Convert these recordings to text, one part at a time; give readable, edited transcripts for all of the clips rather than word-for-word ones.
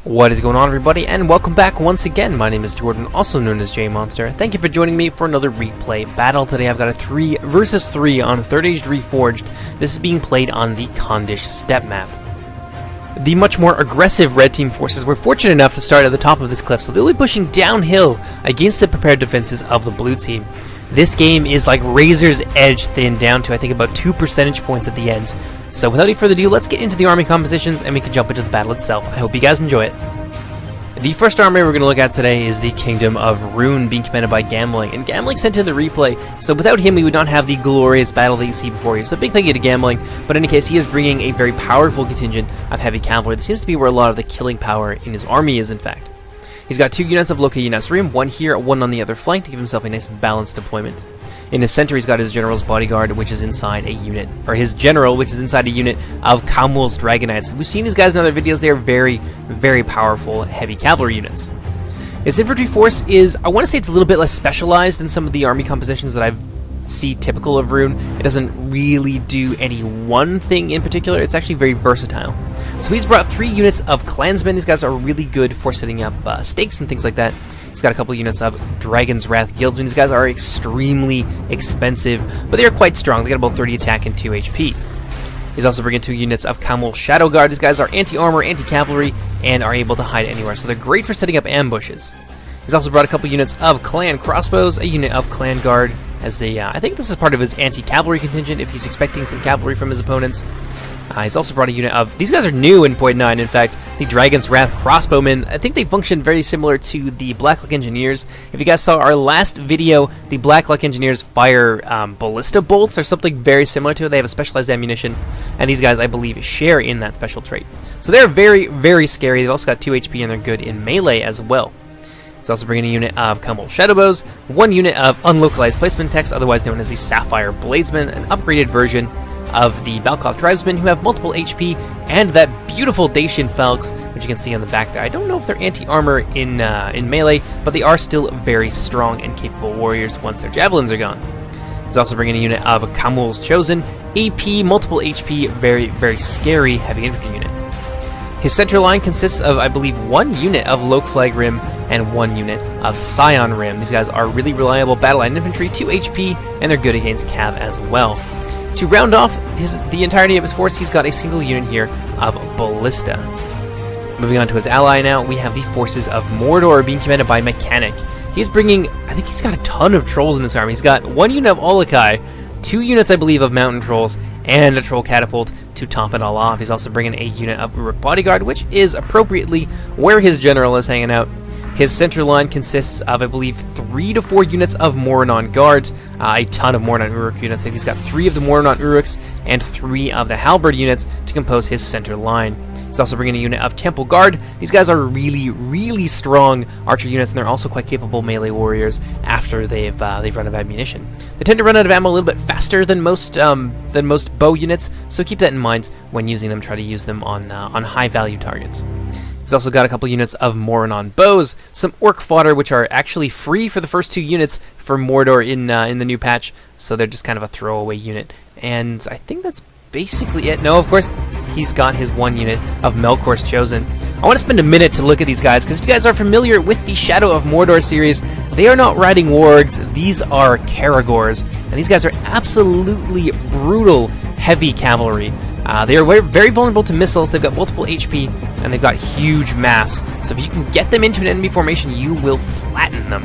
What is going on, everybody, and welcome back once again. My name is Jordan, also known as JMonster. Thank you for joining me for another replay battle. Today I've got a 3 versus 3 on 3rd Age Reforged. This is being played on the KHAND step map. The much more aggressive red team forces were fortunate enough to start at the top of this cliff, so they'll be pushing downhill against the prepared defenses of the blue team. This game is like razor's edge thin down to I think about 2 percentage points at the end. So without any further ado, let's get into the army compositions and we can jump into the battle itself. I hope you guys enjoy it. The first army we're going to look at today is the Kingdom of Rune, being commanded by Gambling. And Gambling sent in the replay, so without him we would not have the glorious battle that you see before you. So big thank you to Gambling, but in any case he is bringing a very powerful contingent of heavy cavalry. This seems to be where a lot of the killing power in his army is, in fact. He's got 2 units of Loka Unasrim, 1 here, 1 on the other flank to give himself a nice balanced deployment. In his center, he's got his general's bodyguard, which is inside a unit, or his general, which is inside a unit of Kamul's Dragonites. We've seen these guys in other videos. They are very, very powerful heavy cavalry units. His infantry force is, I want to say it's a little bit less specialized than some of the army compositions that I see typical of Rune. It doesn't really do any one thing in particular. It's actually very versatile. So he's brought 3 units of clansmen. These guys are really good for setting up stakes and things like that. He's got a couple units of Dragon's Wrath Guildsmen. These guys are extremely expensive, but they are quite strong. They got about 30 attack and 2 HP. He's also bringing 2 units of Kamul Shadow Guard. These guys are anti-armor, anti-cavalry, and are able to hide anywhere, so they're great for setting up ambushes. He's also brought a couple units of Clan Crossbows, a unit of Clan Guard, as a, I think this is part of his anti-cavalry contingent if he's expecting some cavalry from his opponents. He's also brought a unit of, these guys are new in Point 9, in fact, the Dragon's Wrath Crossbowmen. I think they function very similar to the Black Luck Engineers. If you guys saw our last video, the Black Luck Engineers fire ballista bolts or something very similar to it. They have a specialized ammunition, and these guys, I believe, share in that special trait. So they're very, very scary. They've also got 2 HP, and they're good in melee as well. He's also bringing a unit of Kamul Shadowbows, 1 unit of Unlocalized Placement Techs, otherwise known as the Sapphire Bladesmen, an upgraded version of the Balkov Tribesmen who have multiple HP, and that beautiful Dacian Falx, which you can see on the back there. I don't know if they're anti-armor in melee, but they are still very strong and capable warriors once their javelins are gone. He's also bringing a unit of Kamul's Chosen, AP, multiple HP, very, very scary heavy infantry unit. His center line consists of, I believe, 1 unit of Loke Flag Rim and 1 unit of Scion Rim. These guys are really reliable battle line infantry, 2 HP, and they're good against Cav as well. To round off the entirety of his force, he's got a single unit here of Ballista. Moving on to his ally now, we have the forces of Mordor being commanded by Mechanic. He's bringing, I think he's got a ton of trolls in this army. He's got 1 unit of Olokai, 2 units, I believe, of Mountain Trolls, and a Troll Catapult to top it all off. He's also bringing a unit of Uruk Bodyguard, which is appropriately where his general is hanging out. His center line consists of, I believe, 3 to 4 units of Moranon Guards, a ton of Moranon Uruk units. I think he's got 3 of the Moranon Uruks and 3 of the Halberd units to compose his center line. He's also bringing a unit of Temple Guard. These guys are really, really strong archer units, and they're also quite capable melee warriors after they've run out of ammunition. They tend to run out of ammo a little bit faster than most bow units, so keep that in mind when using them. Try to use them on high-value targets. He's also got a couple units of Moranon bows, some orc fodder, which are actually free for the first 2 units for Mordor in the new patch, so they're just kind of a throwaway unit. And I think that's basically it. No, of course, he's got his 1 unit of Melkor's Chosen. I want to spend a minute to look at these guys, because if you guys are familiar with the Shadow of Mordor series, they are not riding wargs, these are Caragors, and these guys are absolutely brutal heavy cavalry. They are very vulnerable to missiles, they've got multiple HP, and they've got huge mass. So if you can get them into an enemy formation, you will flatten them.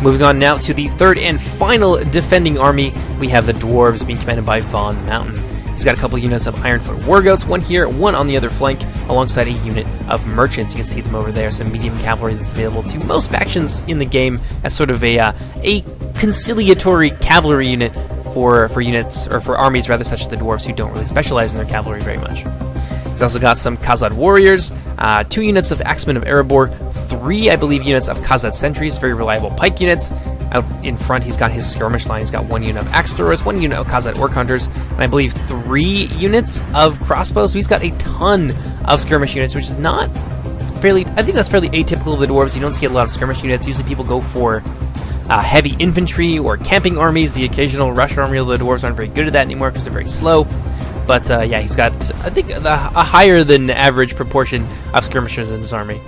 Moving on now to the 3rd and final defending army, we have the Dwarves being commanded by Von Mountain. He's got a couple units of Ironfoot Wargoats, 1 here, 1 on the other flank, alongside a unit of Merchants. You can see them over there, some medium cavalry that's available to most factions in the game as sort of a conciliatory cavalry unit for units, or for armies rather, such as the Dwarves, who don't really specialize in their cavalry very much. He's also got some Khazad Warriors, 2 units of Axemen of Erebor, 3, I believe, units of Khazad Sentries, very reliable pike units. Out in front, he's got his skirmish line. He's got 1 unit of Axe Throwers, 1 unit of Khazad Orc Hunters, and I believe 3 units of Crossbows. So he's got a ton of skirmish units, which is not fairly, I think that's fairly atypical of the Dwarves. You don't see a lot of skirmish units. Usually people go for heavy infantry or camping armies. The occasional rush army, although the Dwarves aren't very good at that anymore because they're very slow. But yeah, he's got, I think, a higher than average proportion of skirmishers in his army.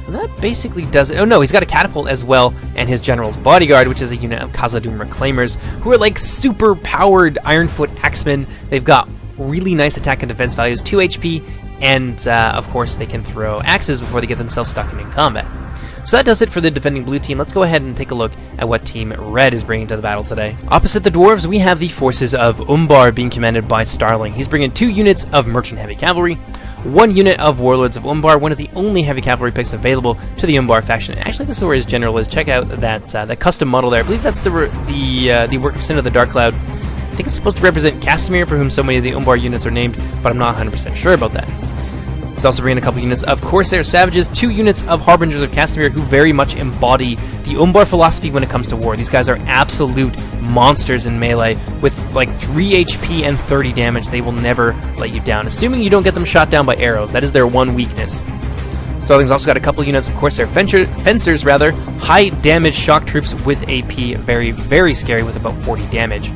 And that basically does it. Oh no, he's got a catapult as well, and his general's bodyguard, which is a unit of Khazad-dûm reclaimers, who are like super powered Ironfoot axemen. They've got really nice attack and defense values, 2 HP, and of course they can throw axes before they get themselves stuck in combat. So that does it for the defending blue team. Let's go ahead and take a look at what Team Red is bringing to the battle today. Opposite the dwarves, we have the forces of Umbar being commanded by Starling. He's bringing 2 units of merchant heavy cavalry, 1 unit of warlords of Umbar, one of the only heavy cavalry picks available to the Umbar faction. Actually, this is where his general is. Check out that custom model there. I believe that's the work of Sin of the Dark Cloud. I think it's supposed to represent Castamere, for whom so many of the Umbar units are named, but I'm not 100% sure about that. He's also bringing a couple units of Corsair Savages, 2 units of Harbingers of Castamere, who very much embody the Umbar philosophy when it comes to war. These guys are absolute monsters in melee. With like 3 HP and 30 damage, they will never let you down, assuming you don't get them shot down by arrows. That is their one weakness. Starling's also got a couple units of Corsair Fencers, high damage shock troops with AP, very, very scary with about 40 damage.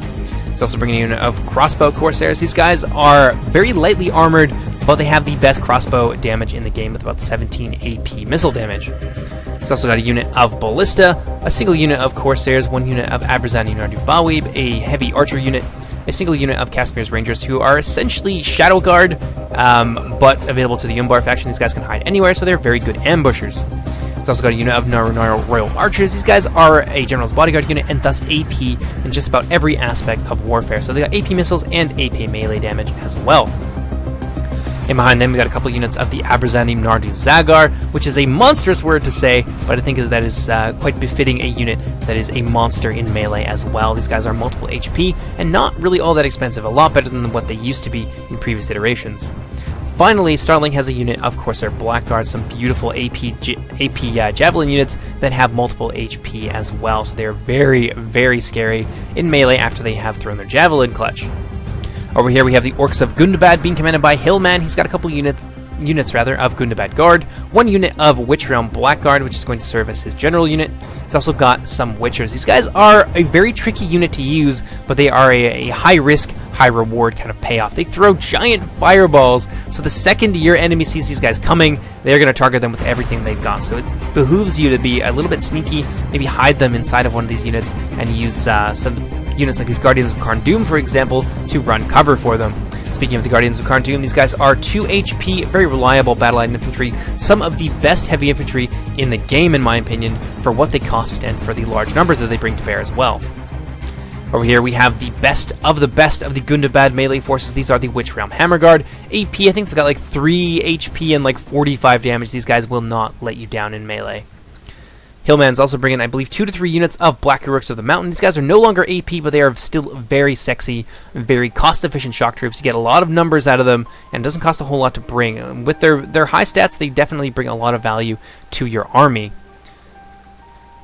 He's also bringing a unit of crossbow Corsairs. These guys are very lightly armored, but they have the best crossbow damage in the game with about 17 AP missile damage. He's also got a unit of Ballista, a single unit of Corsairs, 1 unit of Abrazani Nardu Bawib, a heavy archer unit, a single unit of Casamere's Rangers, who are essentially Shadow Guard, but available to the Umbar faction. These guys can hide anywhere, so they're very good ambushers. He's also got a unit of Naru Royal Archers. These guys are a General's Bodyguard unit and thus AP in just about every aspect of warfare. So they got AP missiles and AP melee damage as well. And behind them, we got a couple units of the Abrazani Nardu Zagar, which is a monstrous word to say, but I think that is quite befitting a unit that is a monster in melee as well. These guys are multiple HP and not really all that expensive, a lot better than what they used to be in previous iterations. Finally, Starling has a unit of Corsair Blackguard, some beautiful AP Javelin units that have multiple HP as well, so they're very, very scary in melee after they have thrown their Javelin clutch. Over here we have the Orcs of Gundabad being commanded by Hillman. He's got a couple units of Gundabad Guard, 1 unit of Witch Realm Blackguard, which is going to serve as his general unit. He's also got some Witchers. These guys are a very tricky unit to use, but they are a high risk, high reward kind of payoff. They throw giant fireballs, so the second your enemy sees these guys coming, they're going to target them with everything they've got. So it behooves you to be a little bit sneaky, maybe hide them inside of one of these units and use some units like these Guardians of Khazad-dûm, for example, to run cover for them. Speaking of the Guardians of Khazad-dûm, these guys are 2 HP, very reliable battle-line infantry, some of the best heavy infantry in the game, in my opinion, for what they cost and for the large numbers that they bring to bear as well. Over here we have the best of the Gundabad melee forces. These are the Witch Realm Hammer Guard. AP, I think they've got like 3 HP and like 45 damage. These guys will not let you down in melee. Hillman's also bringing, I believe, 2 to 3 units of Black Heroics of the Mountain. These guys are no longer AP, but they are still very sexy, very cost-efficient shock troops. You get a lot of numbers out of them, and it doesn't cost a whole lot to bring. With their high stats, they definitely bring a lot of value to your army.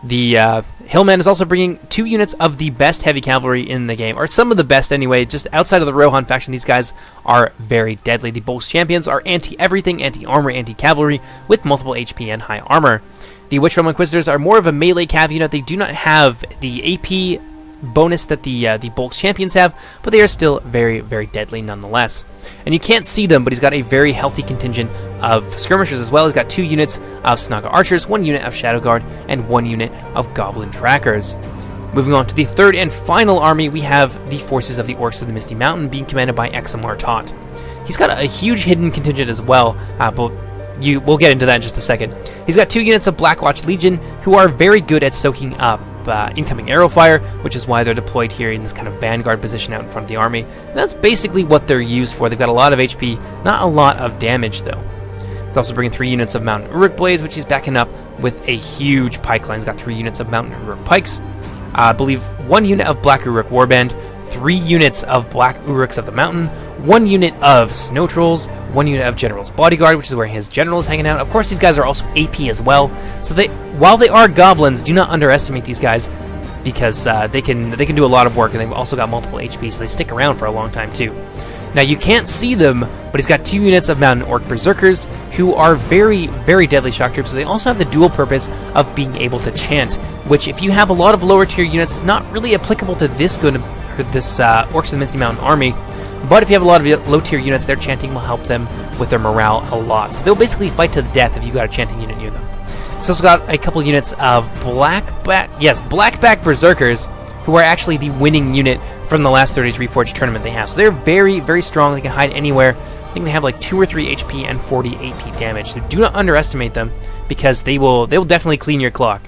The Hillman is also bringing 2 units of the best heavy cavalry in the game, or some of the best anyway. Just outside of the Rohan faction, these guys are very deadly. The Bolt's champions are anti-everything, anti-armor, anti-cavalry, with multiple HP and high armor. The Witch Realm Inquisitors are more of a melee cav unit. They do not have the AP bonus that the Bolt's champions have, but they are still very, very deadly nonetheless. And you can't see them, but he's got a very healthy contingent of skirmishers as well. He's got 2 units of Snaga Archers, 1 unit of Shadow Guard, and 1 unit of Goblin Trackers. Moving on to the third and final army, we have the forces of the Orcs of the Misty Mountain being commanded by Examar Tot. He's got a huge hidden contingent as well, but we'll get into that in just a second. He's got 2 units of Blackwatch Legion, who are very good at soaking up incoming arrow fire, which is why they're deployed here in this kind of vanguard position out in front of the army. And that's basically what they're used for. They've got a lot of HP, not a lot of damage though. He's also bringing 3 units of Mountain Uruk Blades, which he's backing up with a huge pike line. He's got 3 units of Mountain Uruk Pikes, I believe 1 unit of Black Uruk Warband, 3 units of Black Uruks of the Mountain, 1 unit of Snow Trolls, 1 unit of General's Bodyguard, which is where his general is hanging out. Of course, these guys are also AP as well. So while they are goblins, do not underestimate these guys, because they can do a lot of work, and they've also got multiple HP, so they stick around for a long time too. Now you can't see them, but he's got 2 units of Mountain Orc Berserkers, who are very, very deadly shock troops. So they also have the dual purpose of being able to chant, which if you have a lot of lower tier units, is not really applicable to this Orcs of the Misty Mountain army. But if you have a lot of low-tier units, their chanting will help them with their morale a lot. So they'll basically fight to the death if you got a chanting unit near them. It's also got a couple units of Blackback Berserkers, who are actually the winning unit from the last 30 Age Reforged tournament they have. So they're very, very strong. They can hide anywhere. I think they have like 2 or 3 HP and 40 AP damage. So do not underestimate them, because they will definitely clean your clock.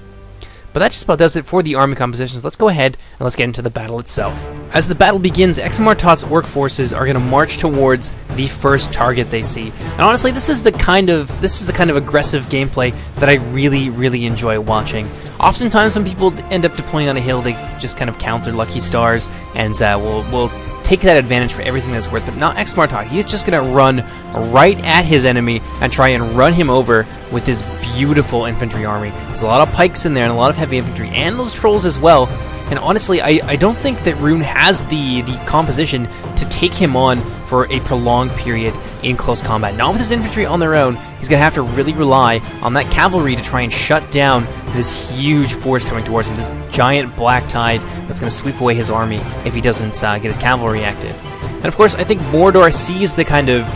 But that just about does it for the army compositions. Let's go ahead and let's get into the battle itself. As the battle begins, JmonsterTW's orc forces are going to march towards the first target they see. And honestly, this is the kind of aggressive gameplay that I really, really enjoy watching. Oftentimes, when people end up deploying on a hill, they just kind of count their lucky stars and will take that advantage for everything that's worth. But not JmonsterTW. He's just going to run right at his enemy and try and run him over with his beautiful infantry army. There's a lot of pikes in there and a lot of heavy infantry, and those trolls as well. And honestly, I don't think that Rune has the composition to take him on for a prolonged period in close combat. Not with his infantry on their own. He's going to have to really rely on that cavalry to try and shut down this huge force coming towards him, this giant black tide that's going to sweep away his army if he doesn't get his cavalry active. And of course, I think Mordor sees the kind of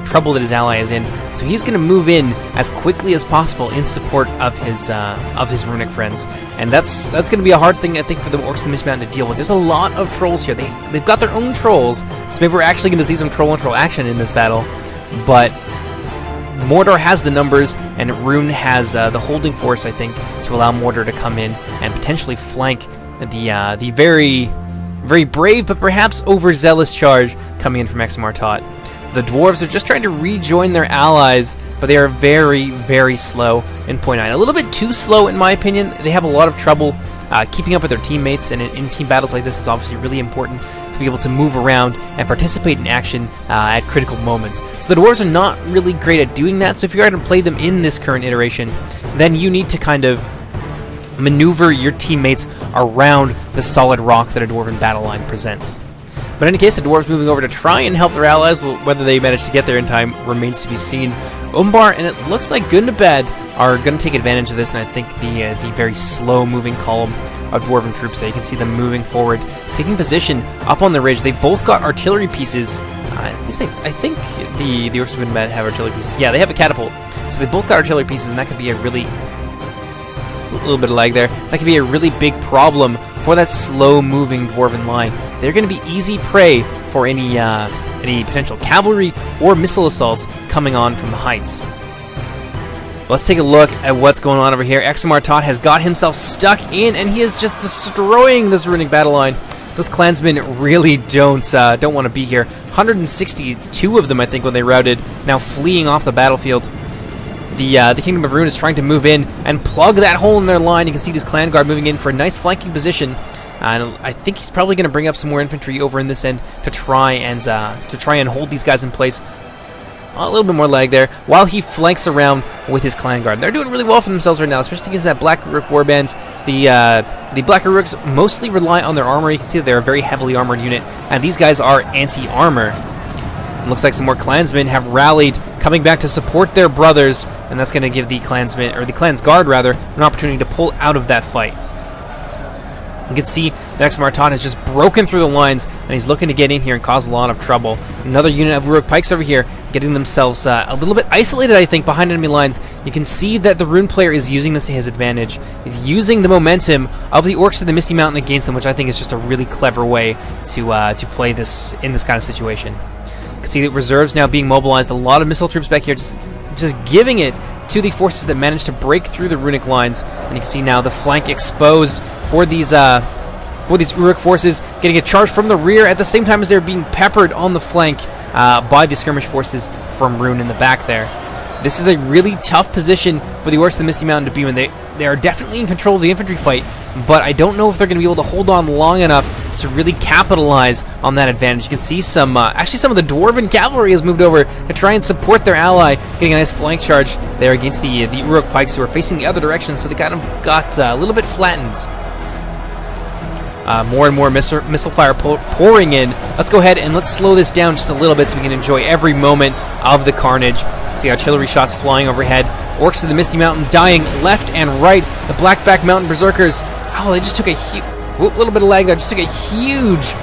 trouble that his ally is in, so he's going to move in as quickly as possible in support of his runic friends. And that's going to be a hard thing, I think, for the Orcs of the Misty Mountain to deal with. There's a lot of trolls here. They've got their own trolls, so maybe we're actually going to see some troll on troll action in this battle. But Mordor has the numbers, and Rune has the holding force, I think, to allow Mordor to come in and potentially flank the very brave but perhaps overzealous charge coming in from JmonsterTW. The dwarves are just trying to rejoin their allies, but they are very, very slow in point 9. A little bit too slow, in my opinion. They have a lot of trouble keeping up with their teammates, and in team battles like this, it's obviously really important to be able to move around and participate in action at critical moments. So the dwarves are not really great at doing that, so if you're going to play them in this current iteration, then you need to kind of maneuver your teammates around the solid rock that a dwarven battle line presents. But in any case, the dwarves moving over to try and help their allies. Well, whether they manage to get there in time remains to be seen. Umbar and it looks like Gundabad are going to take advantage of this, and I think the very slow moving column of dwarven troops there, you can see them moving forward, taking position up on the ridge. They both got artillery pieces. At least I think the Orcs of Gundabad have artillery pieces. Yeah, they have a catapult. So they both got artillery pieces, and that could be a little bit of lag there. That could be a really big problem for that slow-moving dwarven line. They're going to be easy prey for any potential cavalry or missile assaults coming on from the heights. Let's take a look at what's going on over here. JmonsterTW has got himself stuck in, and he is just destroying this runic battle line. Those clansmen really don't want to be here. 162 of them, I think, when they routed, now fleeing off the battlefield. The Kingdom of Rune is trying to move in and plug that hole in their line. You can see this clan guard moving in for a nice flanking position. And I think he's probably going to bring up some more infantry over in this end to try and hold these guys in place. A little bit more lag there while he flanks around with his clan guard. They're doing really well for themselves right now, especially against that Black Uruk warband. The Black Uruks mostly rely on their armor. You can see that they're a very heavily armored unit, and these guys are anti-armor. Looks like some more clansmen have rallied, coming back to support their brothers, and that's going to give the clansmen, or the clan's guard rather, an opportunity to pull out of that fight. You can see that JmonsterTW has just broken through the lines, and he's looking to get in here and cause a lot of trouble. Another unit of Uruk pikes over here, getting themselves a little bit isolated, I think, behind enemy lines. You can see that the Rune player is using this to his advantage. He's using the momentum of the Orcs of the Misty Mountain against them, which I think is just a really clever way to play this in this kind of situation. You can see that reserves now being mobilized. A lot of missile troops back here, just giving it to the forces that managed to break through the runic lines. And you can see now the flank exposed for these Uruk forces, getting a charge from the rear at the same time as they're being peppered on the flank by the skirmish forces from Rune in the back there. This is a really tough position for the Orcs of the Misty Mountain to be in. They are definitely in control of the infantry fight, but I don't know if they're going to be able to hold on long enough to really capitalize on that advantage. You can see actually some of the Dwarven cavalry has moved over to try and support their ally, getting a nice flank charge there against the Uruk pikes who are facing the other direction, so they kind of got a little bit flattened. More and more missile fire pouring in. Let's go ahead and let's slow this down just a little bit so we can enjoy every moment of the carnage. See artillery shots flying overhead. Orcs of the Misty Mountain dying left and right. The Blackback Mountain Berserkers, oh, they just took a little bit of lag there. Just took a huge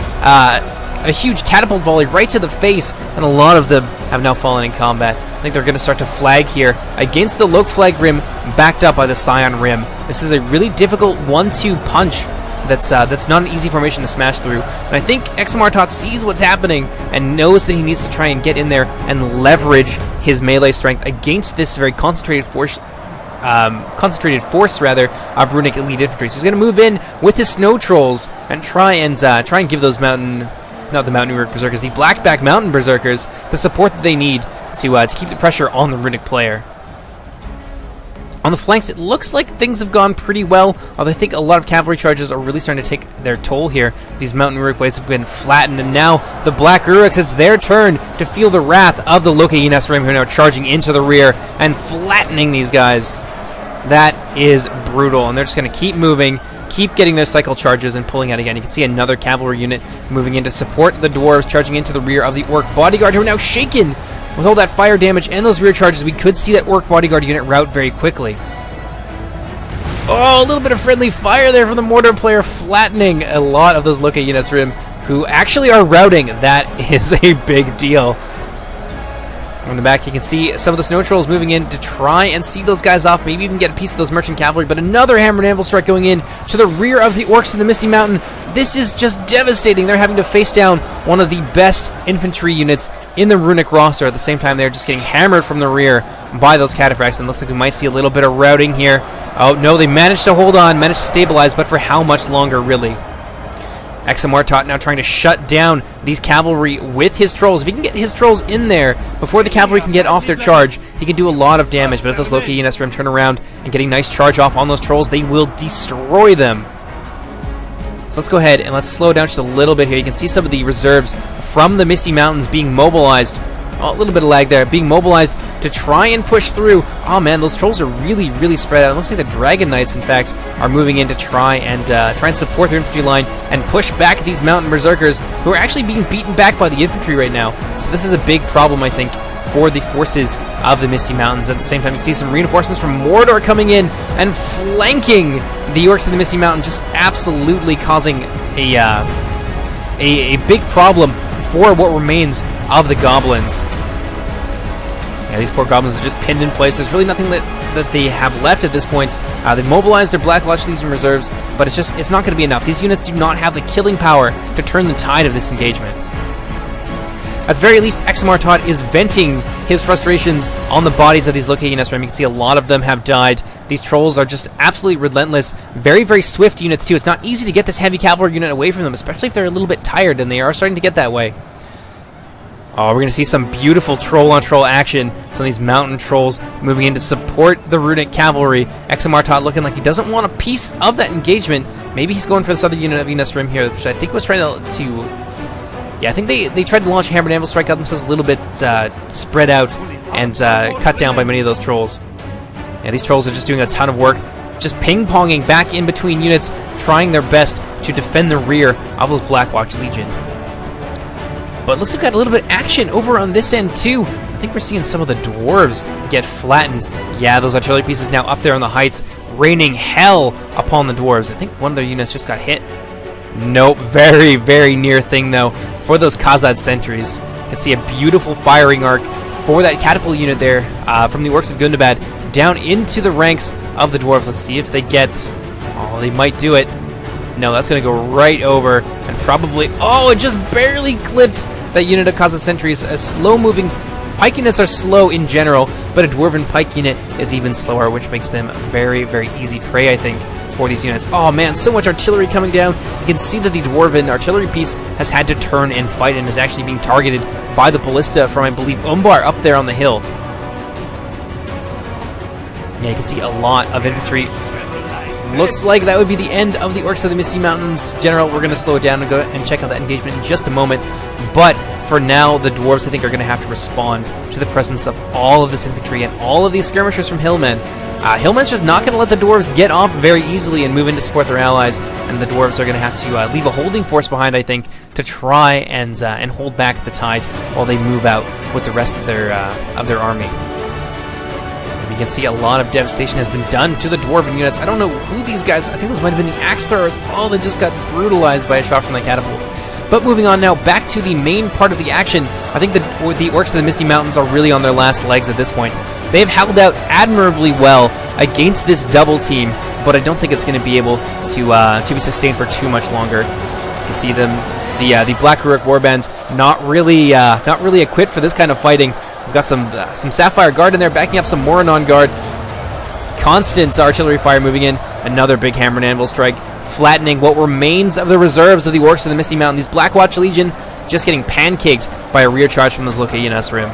a huge catapult volley right to the face, and a lot of them have now fallen in combat. I think they're going to start to flag here against the Loke flag rim, backed up by the Scion rim. This is a really difficult 1-2 punch that's not an easy formation to smash through. And I think Examartot sees what's happening and knows that he needs to try and get in there and leverage his melee strength against this very concentrated force of runic elite infantry. So he's going to move in with his snow trolls and try and give those the blackback mountain berserkers the support that they need to keep the pressure on the runic player. On the flanks, it looks like things have gone pretty well, although I think a lot of cavalry charges are really starting to take their toll here. These mountain Uruk blades have been flattened, and now the Black Uruks, it's their turn to feel the wrath of the Loke Rim, who are now charging into the rear and flattening these guys. That is brutal, and they're just going to keep moving, keep getting their cycle charges and pulling out again. You can see another cavalry unit moving in to support the dwarves, charging into the rear of the Orc bodyguard, who are now shaken. With all that fire damage and those rear charges, we could see that Orc bodyguard unit rout very quickly. Oh, a little bit of friendly fire there from the mortar player, flattening a lot of those Loke Rim, who actually are routing. That is a big deal. On the back, you can see some of the snow trolls moving in to try and see those guys off, maybe even get a piece of those merchant cavalry, but another hammer and anvil strike going in to the rear of the Orcs in the Misty Mountain. This is just devastating. They're having to face down one of the best infantry units in the runic roster. At the same time, they're just getting hammered from the rear by those cataphracts, and looks like we might see a little bit of routing here. Oh no, they managed to hold on, managed to stabilize, but for how much longer, really? Examartot now trying to shut down these cavalry with his trolls. If he can get his trolls in there before the cavalry can get off their charge, he can do a lot of damage. But if those Loke Rim turn around and getting nice charge off on those trolls, they will destroy them. So let's go ahead and let's slow down just a little bit here. You can see some of the reserves from the Misty Mountains being mobilized. Oh, a little bit of lag there. Being mobilized to try and push through. Oh man, those trolls are really, really spread out. It looks like the Dragon Knights, in fact, are moving in to try and support their infantry line and push back these mountain berserkers, who are actually being beaten back by the infantry right now. So this is a big problem, I think, for the forces of the Misty Mountains. At the same time, you see some reinforcements from Mordor coming in and flanking the Orcs of the Misty Mountain, just absolutely causing a big problem for what remains of the goblins. Yeah, these poor goblins are just pinned in place. There's really nothing that they have left at this point. They've mobilized their Black Watch Legion reserves, but it's not going to be enough. These units do not have the killing power to turn the tide of this engagement. At the very least, Examartot is venting his frustrations on the bodies of these Loke Rim. You can see a lot of them have died. These trolls are just absolutely relentless. Very, very swift units, too. It's not easy to get this heavy cavalry unit away from them, especially if they're a little bit tired, and they are starting to get that way. Oh, we're going to see some beautiful troll-on-troll action. Some of these mountain trolls moving in to support the runic cavalry. Examartot looking like he doesn't want a piece of that engagement. Maybe he's going for the southern unit of Enos Rim here, which I think was trying to yeah, I think they tried to launch a hammer and anvil strike, got themselves a little bit spread out and cut down by many of those trolls. Yeah, these trolls are just doing a ton of work, just ping-ponging back in between units, trying their best to defend the rear of those Black Watch Legion. But it looks like we've got a little bit of action over on this end, too. I think we're seeing some of the dwarves get flattened. Yeah, those artillery pieces now up there on the heights, raining hell upon the dwarves. I think one of their units just got hit. Nope, very, very near thing, though, for those Khazad sentries. You can see a beautiful firing arc for that catapult unit there from the Orcs of Gundabad down into the ranks of the dwarves. Let's see if they get... Oh, they might do it. No, that's going to go right over and probably... Oh, it just barely clipped that unit of Khazad sentries. A slow-moving... Pike units are slow in general, but a dwarven pike unit is even slower, which makes them very, very easy prey, I think, for these units. Oh man, so much artillery coming down. You can see that the dwarven artillery piece has had to turn and fight and is actually being targeted by the ballista from, I believe, Umbar up there on the hill. Yeah, you can see a lot of infantry. Looks like that would be the end of the Orcs of the Misty Mountains. General, we're going to slow it down and go and check out that engagement in just a moment. But for now, the dwarves, I think, are going to have to respond to the presence of all of this infantry and all of these skirmishers from Hillmen. Hillmen's just not going to let the dwarves get off very easily and move in to support their allies, and the dwarves are going to have to leave a holding force behind, I think, to try and hold back the tide while they move out with the rest of their army. And we can see a lot of devastation has been done to the dwarven units. I don't know who these guys. I think those might have been the axe throwers. Oh, they just got brutalized by a shot from the catapult. But moving on now, back to the main part of the action. I think the Orcs of the Misty Mountains are really on their last legs at this point. They have held out admirably well against this double team, but I don't think it's going to be able to be sustained for too much longer. You can see them, the Black Rurik Warband, not really equipped for this kind of fighting. We've got some Sapphire Guard in there, backing up some Moranon Guard. Constant artillery fire moving in. Another big Hammer and Anvil strike, flattening what remains of the reserves of the Orcs of the Misty Mountain. These Blackwatch Legion just getting pancaked by a rear charge from those Lokayanas Rim.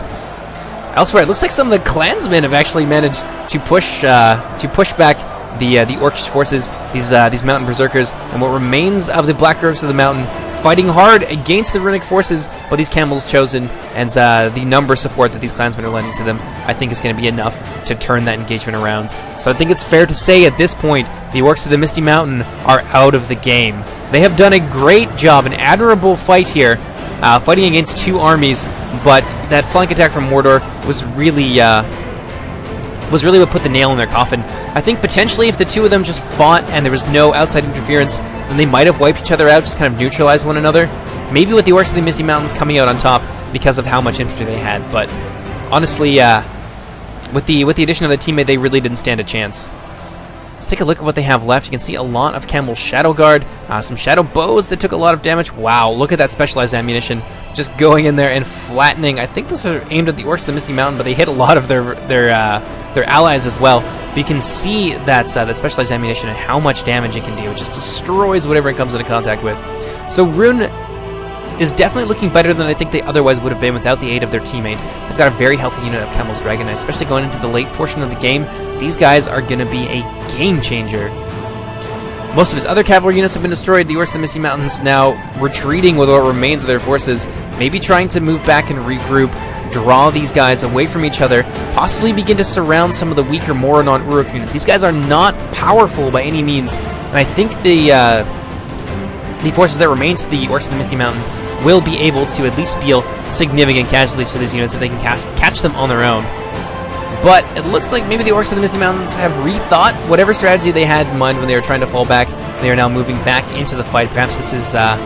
Elsewhere, it looks like some of the clansmen have actually managed to push back the Orcish forces, these mountain berserkers, and what remains of the Black Orcs of the mountain, fighting hard against the runic forces, but these camels chosen and the number support that these clansmen are lending to them, I think is going to be enough to turn that engagement around. So I think it's fair to say at this point, the Orcs of the Misty Mountain are out of the game. They have done a great job, an admirable fight here, fighting against two armies, but that flank attack from Mordor was really what put the nail in their coffin. I think potentially if the two of them just fought and there was no outside interference, then they might have wiped each other out, just kind of neutralized one another. Maybe with the Orcs of the Misty Mountains coming out on top because of how much infantry they had, but honestly, with the addition of the teammate, they really didn't stand a chance. Let's take a look at what they have left. You can see a lot of Campbell's Shadow Guard, some Shadow Bows that took a lot of damage. Wow, look at that specialized ammunition just going in there and flattening. I think those are aimed at the Orcs of the Misty Mountain, but they hit a lot of their allies as well. But you can see that specialized ammunition and how much damage it can do. It just destroys whatever it comes into contact with. So Rune is definitely looking better than I think they otherwise would have been without the aid of their teammate. They've got a very healthy unit of Camel's Dragon Knights, especially going into the late portion of the game. These guys are going to be a game changer. Most of his other cavalry units have been destroyed. The Orcs of the Misty Mountains now retreating with what remains of their forces, maybe trying to move back and regroup, draw these guys away from each other, possibly begin to surround some of the weaker Moranon Uruk units. These guys are not powerful by any means, and I think the forces that remain to the Orcs of the Misty Mountain will be able to at least deal significant casualties to these units if they can catch them on their own. But it looks like maybe the Orcs of the Misty Mountains have rethought whatever strategy they had in mind when they were trying to fall back. They are now moving back into the fight. Perhaps this is a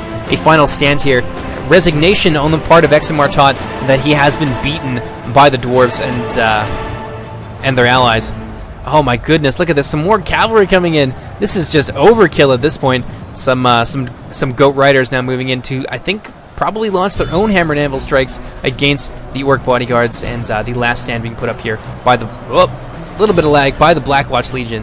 final stand here. Resignation on the part of Examartot that he has been beaten by the dwarves and their allies. Oh my goodness, look at this. Some more cavalry coming in. This is just overkill at this point. Some goat riders now moving into, I think, probably launch their own hammer and anvil strikes against the Orc bodyguards, and the last stand being put up here by the little bit of lag by the Blackwatch Legion.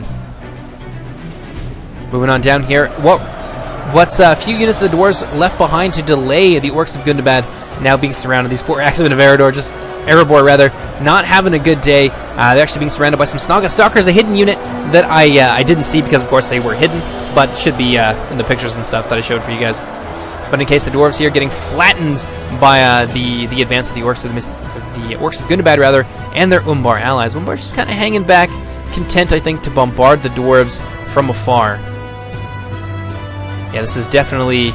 Moving on down here, what's a few units of the dwarves left behind to delay the Orcs of Gundabad now being surrounded. These poor Axemen of Erebor rather, not having a good day. They're actually being surrounded by some Snaga Stalkers, a hidden unit that I didn't see because of course they were hidden, but should be in the pictures and stuff that I showed for you guys. But in case the dwarves here getting flattened by the advance of the Orcs of Gundabad rather, and their Umbar allies. Umbar's just kind of hanging back, content I think to bombard the dwarves from afar. Yeah, this is definitely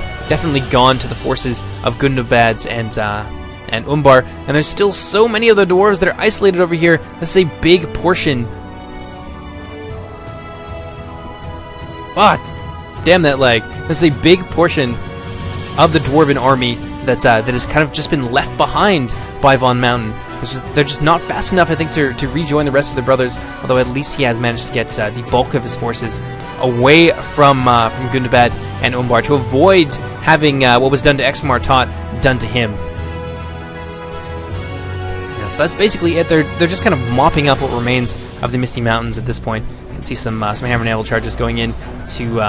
gone to the forces of Gundabad and Umbar, and there's still so many of the dwarves that are isolated over here. This is a big portion. Ah, damn that leg. This is a big portion of the dwarven army that has kind of just been left behind by Von Mountain. They're just not fast enough, I think, to rejoin the rest of their brothers, although at least he has managed to get the bulk of his forces away from Gundabad and Umbar to avoid having what was done to Examartot done to him. Yeah, so that's basically it. They're just kind of mopping up what remains of the Misty Mountains at this point. You can see some hammer and anvil charges going in to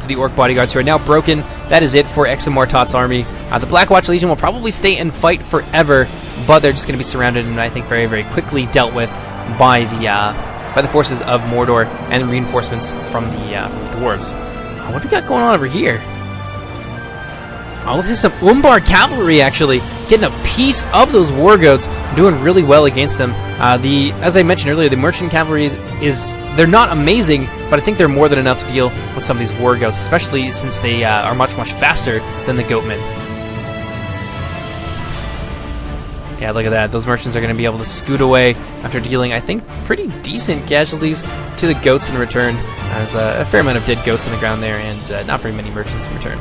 the Orc bodyguards who are now broken. That is it for Examartot's army. The Blackwatch Legion will probably stay and fight forever, but they're just going to be surrounded and I think very, very quickly dealt with by the forces of Mordor and the reinforcements from the dwarves. What do we got going on over here? Oh, looks like some Umbar cavalry actually getting a piece of those war goats, doing really well against them. As I mentioned earlier, the merchant cavalry they're not amazing, but I think they're more than enough to deal with some of these war goats, especially since they are much, much faster than the goatmen. Yeah, look at that. Those merchants are going to be able to scoot away after dealing, I think, pretty decent casualties to the goats in return. There's a fair amount of dead goats on the ground there, and not very many merchants in return.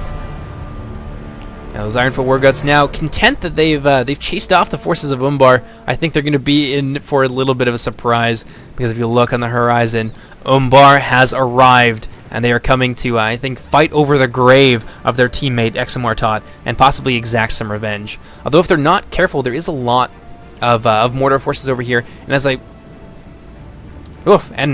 Now those Ironfoot Warguts now content that they've chased off the forces of Umbar. I think they're going to be in for a little bit of a surprise, because if you look on the horizon, Umbar has arrived, and they are coming to, I think, fight over the grave of their teammate Examortot and possibly exact some revenge. Although if they're not careful, there is a lot of mortar forces over here, and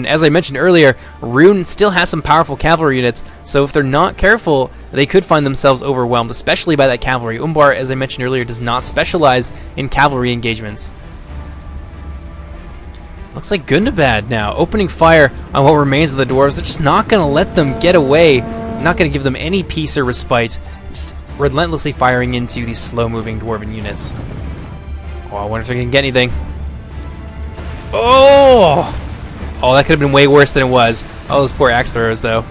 as I mentioned earlier, Rune still has some powerful cavalry units, so if they're not careful, they could find themselves overwhelmed, especially by that cavalry. Umbar, as I mentioned earlier, does not specialize in cavalry engagements. Looks like Gundabad now, opening fire on what remains of the dwarves. They're just not going to let them get away, not going to give them any peace or respite, just relentlessly firing into these slow-moving dwarven units. Oh, I wonder if they're going to get anything. Oh! Oh, that could have been way worse than it was. Oh, those poor axe throwers, though.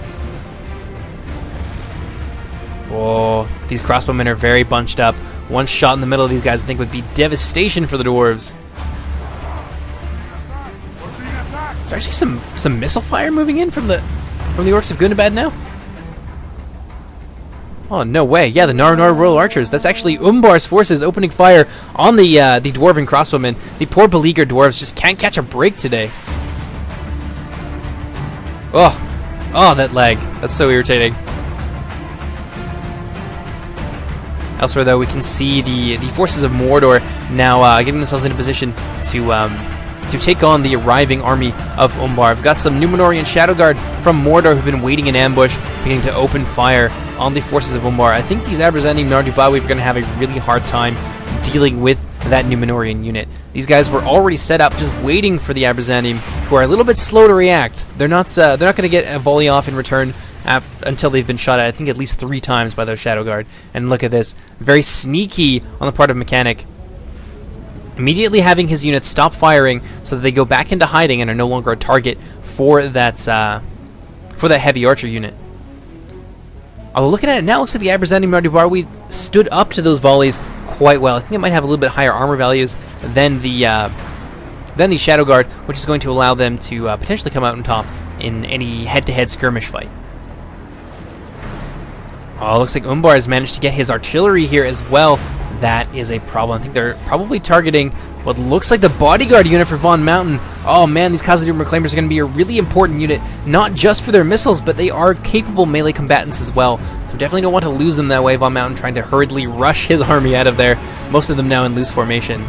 Oh, these crossbowmen are very bunched up. One shot in the middle of these guys, I think, would be devastation for the dwarves. Is there actually some missile fire moving in from the orcs of Gundabad now? Oh, no way. Yeah, the Nar Royal Archers. That's actually Umbar's forces opening fire on the dwarven crossbowmen. The poor beleaguered dwarves just can't catch a break today. Oh, that lag. That's so irritating. Elsewhere, though, we can see the forces of Mordor now getting themselves into position to take on the arriving army of Umbar. We've got some Numenorian Shadow Guard from Mordor who've been waiting in ambush, beginning to open fire on the forces of Umbar. I think these Abrazani Nardubawi are going to have a really hard time dealing with that Numenorian unit. These guys were already set up, just waiting for the Abrazanim, who are a little bit slow to react. They're not going to get a volley off in return until they've been shot at, I think, at least 3 times by their Shadow Guard. And look at this, very sneaky on the part of Mechanic, immediately having his units stop firing so that they go back into hiding and are no longer a target for that heavy archer unit. Although looking at it now, it looks like the Abrazanim Nardubawi stood up to those volleys quite well. I think it might have a little bit higher armor values than the Shadow Guard, which is going to allow them to potentially come out on top in any head-to-head skirmish fight. Oh, looks like Umbar has managed to get his artillery here as well. That is a problem. I think they're probably targeting what looks like the bodyguard unit for Von Mountain. Oh man, these Khazad-dûm Reclaimers are going to be a really important unit, not just for their missiles, but they are capable melee combatants as well. So definitely don't want to lose them that way. Von Mountain trying to hurriedly rush his army out of there, most of them now in loose formation.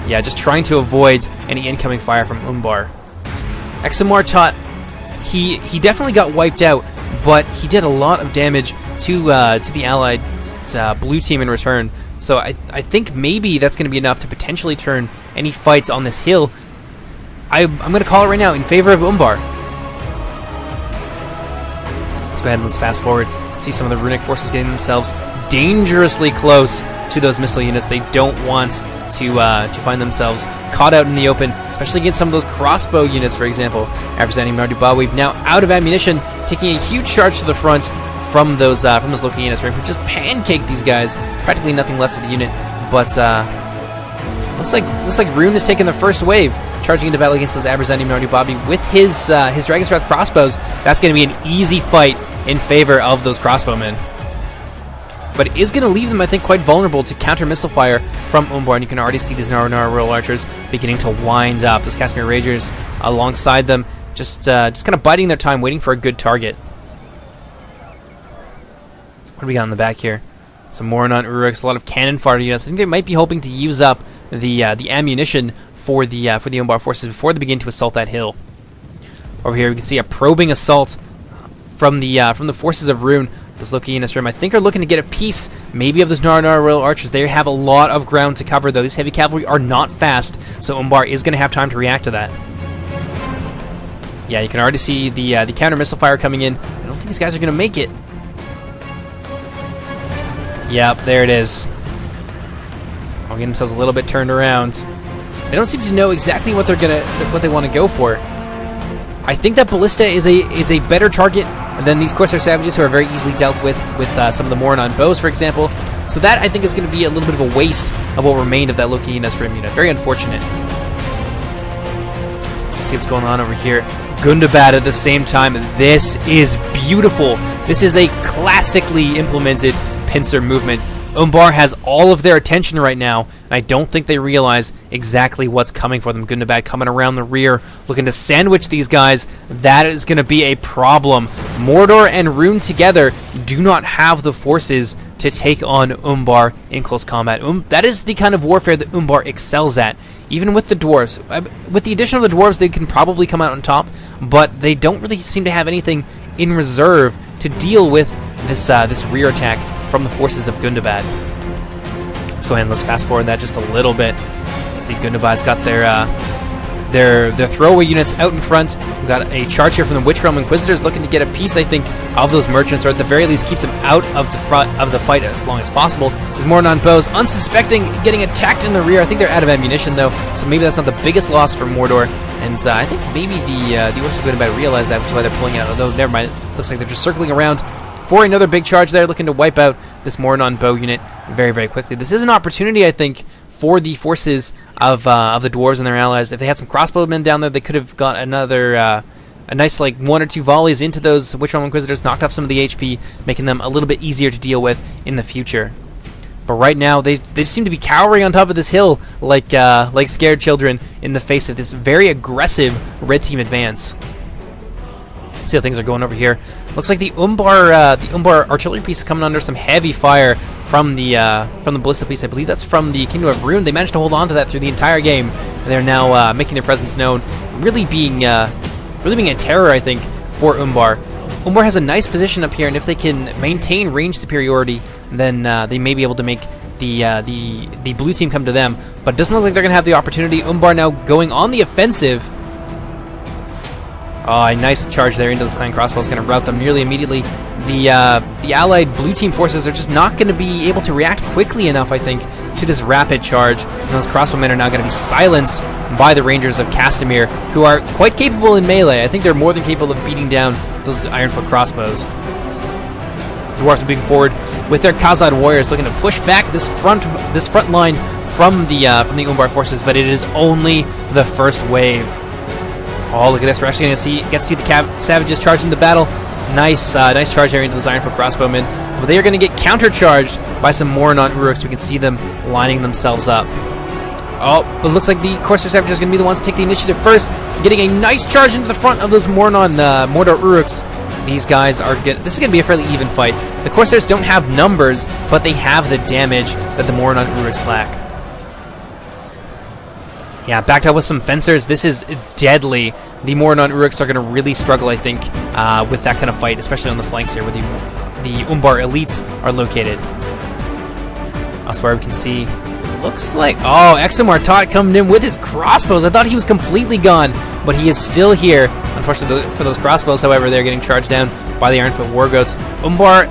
Yeah, just trying to avoid any incoming fire from Umbar. Examortot, he definitely got wiped out, but he did a lot of damage to the allied blue team in return. So I think maybe that's going to be enough to potentially turn any fights on this hill. I'm going to call it right now in favor of Umbar. Let's go ahead and let's fast forward. See some of the runic forces getting themselves dangerously close to those missile units. They don't want to find themselves caught out in the open, especially against some of those crossbow units, for example. Representing Nardubawi now out of ammunition, taking a huge charge to the front from those looking units, who just pancaked these guys. Practically nothing left of the unit, but looks like Rune has taken the first wave, charging into battle against those Abrazanim Nardubawi with his Dragon's Wrath crossbows. That's going to be an easy fight in favor of those crossbowmen. But it is going to leave them, I think, quite vulnerable to counter missile fire from Umbar, and you can already see these Nar Royal Archers beginning to wind up. Those Casimir Ragers alongside them, just kind of biding their time, waiting for a good target. What do we got in the back here? Some Moranon Uruks, a lot of cannon fire units. I think they might be hoping to use up the ammunition for the Umbar forces before they begin to assault that hill. Over here, we can see a probing assault from the forces of Rune. Those Lokianis Rim, I think, are looking to get a piece, maybe, of those Nar Royal Archers. They have a lot of ground to cover, though. These heavy cavalry are not fast, so Umbar is going to have time to react to that. Yeah, you can already see the counter missile fire coming in. I don't think these guys are going to make it. Yep, there it is. I'll get themselves a little bit turned around. They don't seem to know exactly what they want to go for. I think that Ballista is a better target than these Corsair Savages, who are very easily dealt with some of the Moranon bows, for example. So that, I think, is going to be a little bit of a waste of what remained of that Loki Nesrim unit. Very unfortunate. Let's see what's going on over here. Gundabad at the same time. This is beautiful. This is a classically implemented pincer movement. Umbar has all of their attention right now, and I don't think they realize exactly what's coming for them. Gundabad coming around the rear, looking to sandwich these guys. That is going to be a problem. Mordor and Rune together do not have the forces to take on Umbar in close combat. That is the kind of warfare that Umbar excels at. Even with the dwarves. With the addition of the dwarves, they can probably come out on top, but they don't really seem to have anything in reserve to deal with this this rear attack from the forces of Gundabad. Let's go ahead and let's fast forward that just a little bit. Let's see, Gundabad's got their throwaway units out in front. We've got a charge here from the Witch Realm Inquisitors looking to get a piece, I think, of those merchants, or at the very least keep them out of the front of the fight as long as possible. There's more non-bows, unsuspecting, getting attacked in the rear. I think they're out of ammunition though, so maybe that's not the biggest loss for Mordor. And I think maybe the Orcs of Gundabad realize that, which is why they're pulling out. Although never mind, it looks like they're just circling around for another big charge there, looking to wipe out this Moranon bow unit very, very quickly. This is an opportunity, I think, for the forces of the dwarves and their allies. If they had some crossbowmen down there, they could have got another a nice like 1 or 2 volleys into those Witch Realm Inquisitors, knocked off some of the HP, making them a little bit easier to deal with in the future. But right now, they seem to be cowering on top of this hill like scared children in the face of this very aggressive red team advance. Let's see how things are going over here. Looks like the Umbar artillery piece is coming under some heavy fire from the ballista piece. I believe that's from the Kingdom of Rune. They managed to hold on to that through the entire game, and they're now making their presence known, really being a terror, I think, for Umbar. Umbar has a nice position up here, and if they can maintain range superiority, then they may be able to make the blue team come to them. But it doesn't look like they're going to have the opportunity. Umbar now going on the offensive. Oh, a nice charge there into those clan crossbows, going to rout them nearly immediately. The allied blue team forces are just not going to be able to react quickly enough, I think, to this rapid charge. And those crossbowmen are now going to be silenced by the Rangers of Castamere, who are quite capable in melee. I think they're more than capable of beating down those Ironfoot crossbows. Dwarves moving forward with their Khazad warriors, looking to push back this front line from the Umbar forces, but it is only the first wave. Oh, look at this! We're actually going to get to see the savages charging the battle. Nice charge there into those Ironfoot crossbowmen, but they are going to get countercharged by some Moranon Uruks. We can see them lining themselves up. Oh, but it looks like the Corsair Savages are going to be the ones to take the initiative first, getting a nice charge into the front of those Mordor Uruks. These guys are good. This is going to be a fairly even fight. The Corsairs don't have numbers, but they have the damage that the Moranon Uruks lack. Yeah, backed up with some fencers. This is deadly. The Moranon Uruks are going to really struggle, I think, with that kind of fight, especially on the flanks here where the Umbar elites are located. Elsewhere we can see, looks like, oh, Examar Tot coming in with his crossbows. I thought he was completely gone, but he is still here. Unfortunately for those crossbows, however, they're getting charged down by the Ironfoot Wargoats. Umbar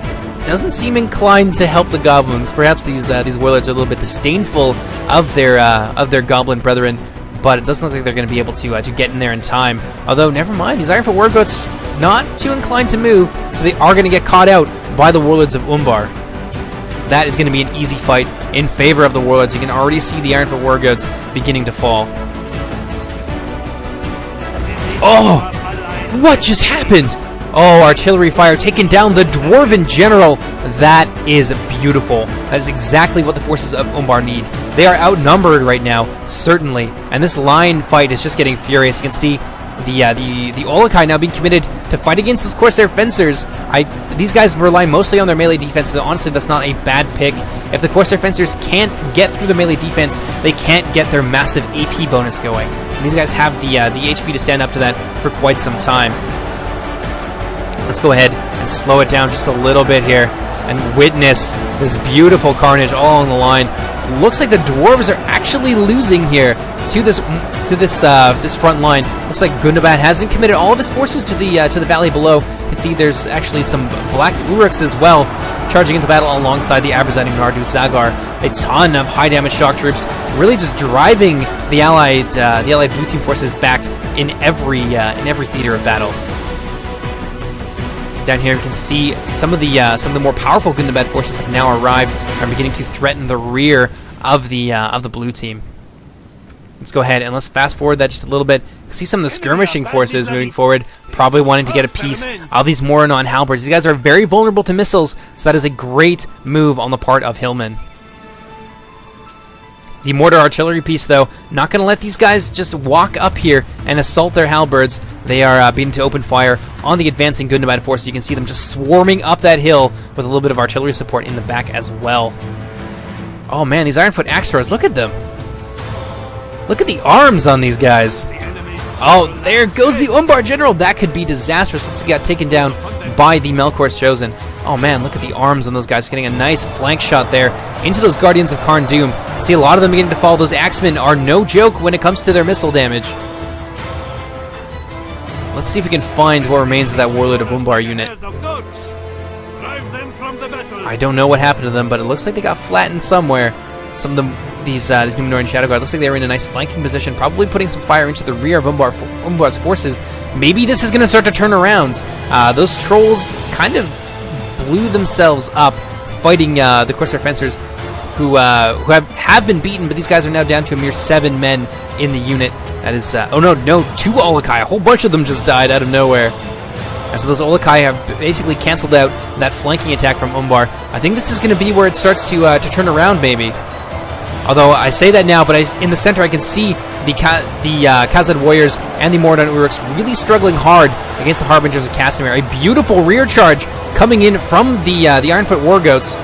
doesn't seem inclined to help the goblins. Perhaps these warlords are a little bit disdainful of their goblin brethren, but it doesn't look like they're going to be able to get in there in time. Although, never mind, these Ironfoot Wargoats not too inclined to move, so they are going to get caught out by the warlords of Umbar. That is going to be an easy fight in favor of the warlords. You can already see the Ironfoot Wargoats beginning to fall. Oh! What just happened? Oh, artillery fire taking down the Dwarven General. That is beautiful. That is exactly what the forces of Umbar need. They are outnumbered right now, certainly, and this line fight is just getting furious. You can see the Olokai now being committed to fight against those Corsair Fencers. These guys rely mostly on their melee defense, so honestly that's not a bad pick. If the Corsair Fencers can't get through the melee defense, they can't get their massive AP bonus going. And these guys have the HP to stand up to that for quite some time. Let's go ahead and slow it down just a little bit here and witness this beautiful carnage all on the line. Looks like the dwarves are actually losing here to this front line. Looks like Gundabad hasn't committed all of his forces to the valley below. You can see there's actually some black Uruks as well charging into battle alongside the Abrazani Nardu Zagar. A ton of high damage shock troops, really just driving the allied blue team forces back in every theater of battle. Down here you can see some of the more powerful Gundabad forces have now arrived and are beginning to threaten the rear of the blue team. Let's go ahead and let's fast forward that just a little bit. See some of the skirmishing forces moving forward. probably wanting to get a piece of these Moranon halberds. These guys are very vulnerable to missiles, so that is a great move on the part of Hillman. The mortar artillery piece, though, not going to let these guys just walk up here and assault their halberds. They are beginning to open fire on the advancing Gundabad force. You can see them just swarming up that hill with a little bit of artillery support in the back as well. Oh man, these Ironfoot axe throwers, look at them. Look at the arms on these guys. Oh, there goes the Umbar General. That could be disastrous. Looks like he got taken down by the Melkor's Chosen. Oh man, look at the arms on those guys. Getting a nice flank shot there into those Guardians of Karn Doom. See, a lot of them beginning to fall. Those Axemen are no joke when it comes to their missile damage. Let's see if we can find what remains of that Warlord of Umbar unit. I don't know what happened to them, but it looks like they got flattened somewhere. Some of them, these Numenorean Shadow Guard, looks like they were in a nice flanking position, probably putting some fire into the rear of Umbar's forces. Maybe this is going to start to turn around. Those trolls kind of blew themselves up fighting the Corsair Fencers, who have been beaten, but these guys are now down to a mere 7 men in the unit. That is, oh no, 2 Olokai. A whole bunch of them just died out of nowhere. And so those Olokai have basically canceled out that flanking attack from Umbar. I think this is going to be where it starts to turn around, maybe. Although I say that now, but in the center I can see the Khazad Warriors and the Moranon Uruks really struggling hard against the Harbingers of Castamere. A beautiful rear charge coming in from the Ironfoot War Goats,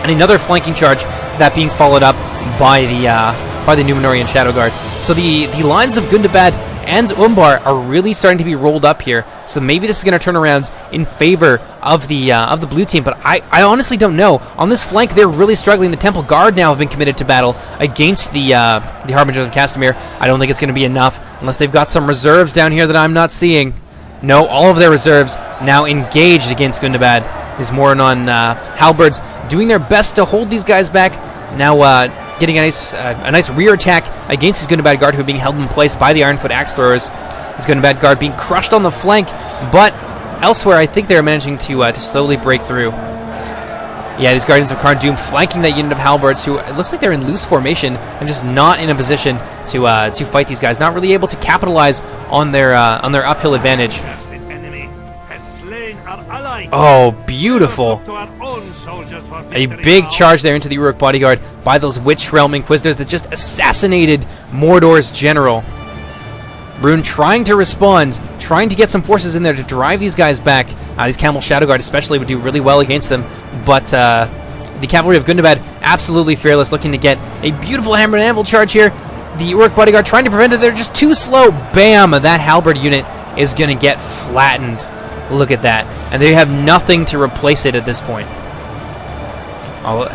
and another flanking charge that being followed up by the Numenorean Shadow Guard. So the lines of Gundabad and Umbar are really starting to be rolled up here. So maybe this is going to turn around in favor of the blue team, but I honestly don't know. On this flank, they're really struggling. The Temple Guard now have been committed to battle against the Harbingers of Castamere. I don't think it's going to be enough unless they've got some reserves down here that I'm not seeing. No, all of their reserves now engaged against Gundabad. These Moranon halberds doing their best to hold these guys back. Now getting a nice rear attack against his Gundabad Guard, who are being held in place by the Ironfoot Axe Throwers. His Gundabad Guard being crushed on the flank, but elsewhere I think they're managing to slowly break through. Yeah, these Guardians of Karn Doom flanking that unit of halberds, who it looks like they're in loose formation and just not in a position to fight these guys. Not really able to capitalize on their uphill advantage. Oh, beautiful. A big charge there into the Uruk bodyguard by those Witch Realm Inquisitors that just assassinated Mordor's general. Brune trying to respond, trying to get some forces in there to drive these guys back. These Camel Shadow Guard especially would do really well against them, but the Cavalry of Gundabad absolutely fearless, looking to get a beautiful hammer and anvil charge here. The Uruk bodyguard trying to prevent it. They're just too slow. Bam! That halberd unit is going to get flattened. Look at that. And they have nothing to replace it at this point.